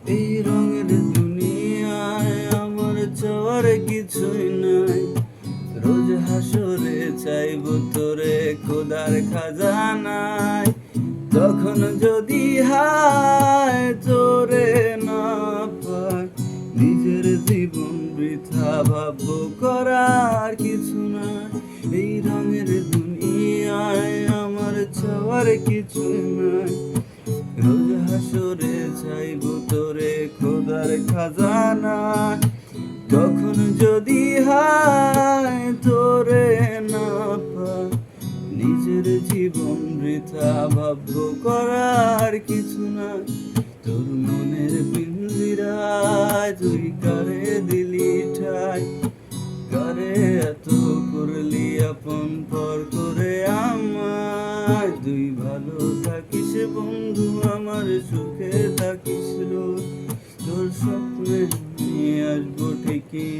এই রঙের দুনিয়ায় আমার চাওয়ার কিছুই নাই। রোজ হাসরে চাইব তোরে খোদার খাজানায়। তখন যদি হায় তোরে না পাই, নিজের জীবন বৃথা ভাববো, করার কিছু না। এই রঙের দুনিয়ায় আমার চাওয়ার কিছু নাই। রোজ হাসরে চাইব তোরে খোদার খাজানা। তখন যদি হায় তোরে না পাই, নিজের জীবন বৃথা ভাববো, করার কিছু না। তোর মনের পিঞ্জিরায় তুই কারে দিলি ঠাই, কারে এত করলি আপন পর করে আমায়। তুই ভালো থাকিস বন্ধু, আমার সুখে থাকিস রোজ। তোর স্বপ্নে নিয়ে আসবো ঠিকই।